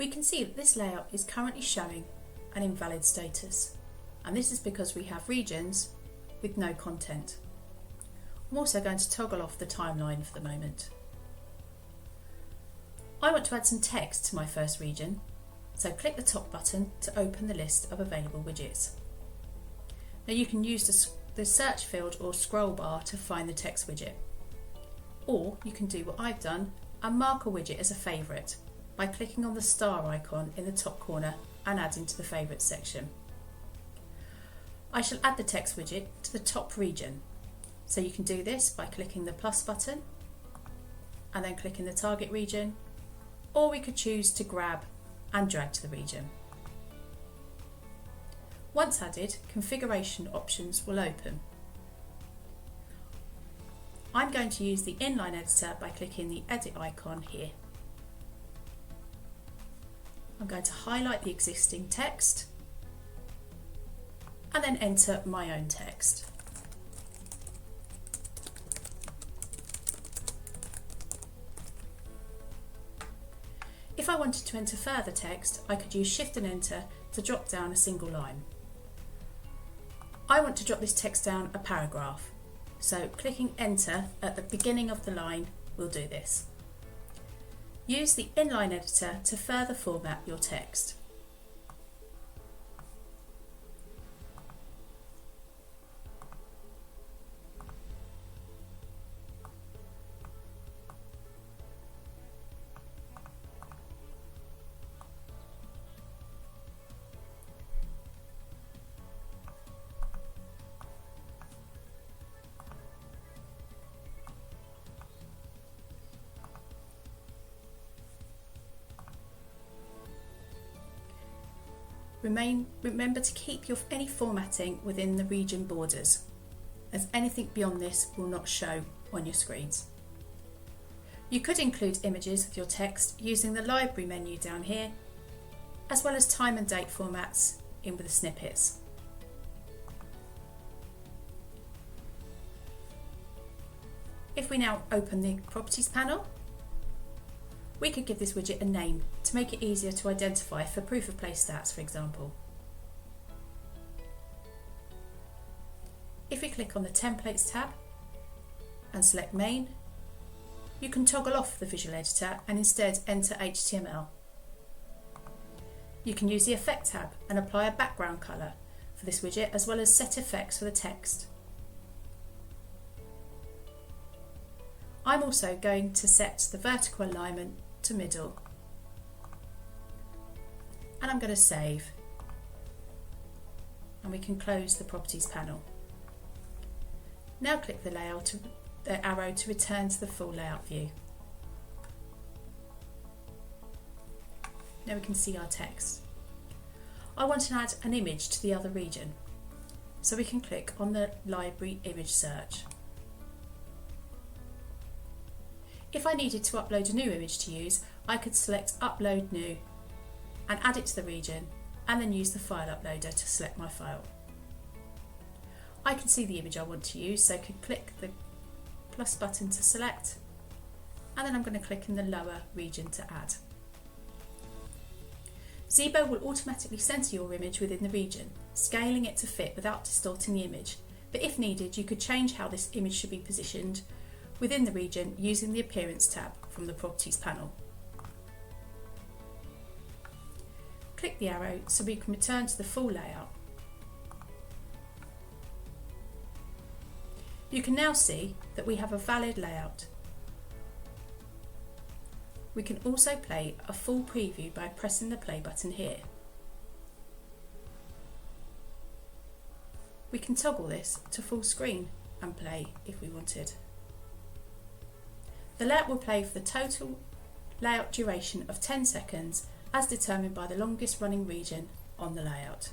We can see that this layout is currently showing an invalid status, and this is because we have regions with no content. I'm also going to toggle off the timeline for the moment. I want to add some text to my first region, so click the top button to open the list of available widgets. Now you can use the search field or scroll bar to find the text widget, or you can do what I've done and mark a widget as a favourite by clicking on the star icon in the top corner and adding to the favourites section. I shall add the text widget to the top region, so you can do this by clicking the plus button and then clicking the target region, or we could choose to grab and drag to the region. Once added, configuration options will open. I'm going to use the inline editor by clicking the edit icon here. I'm going to highlight the existing text and then enter my own text. If I wanted to enter further text, I could use Shift and Enter to drop down a single line. I want to drop this text down a paragraph, so clicking Enter at the beginning of the line will do this. Use the inline editor to further format your text. Remember to keep any formatting within the region borders, as anything beyond this will not show on your screens. You could include images with your text using the library menu down here, as well as time and date formats in with the snippets. If we now open the properties panel, we could give this widget a name to make it easier to identify for proof of place stats, for example. If we click on the Templates tab and select Main, you can toggle off the visual editor and instead enter HTML. You can use the Effect tab and apply a background colour for this widget, as well as set effects for the text. I'm also going to set the vertical alignment to middle, and I'm going to save, and we can close the properties panel. Now click the arrow to return to the full layout view. Now we can see our text. I want to add an image to the other region, so we can click on the library image search. If I needed to upload a new image to use, I could select Upload New and add it to the region, and then use the file uploader to select my file. I can see the image I want to use, so I could click the plus button to select, and then I'm going to click in the lower region to add. Xibo will automatically centre your image within the region, scaling it to fit without distorting the image, but if needed you could change how this image should be positioned within the region using the Appearance tab from the Properties panel. Click the arrow so we can return to the full layout. You can now see that we have a valid layout. We can also play a full preview by pressing the play button here. We can toggle this to full screen and play if we wanted. The layout will play for the total layout duration of 10 seconds as determined by the longest running region on the layout.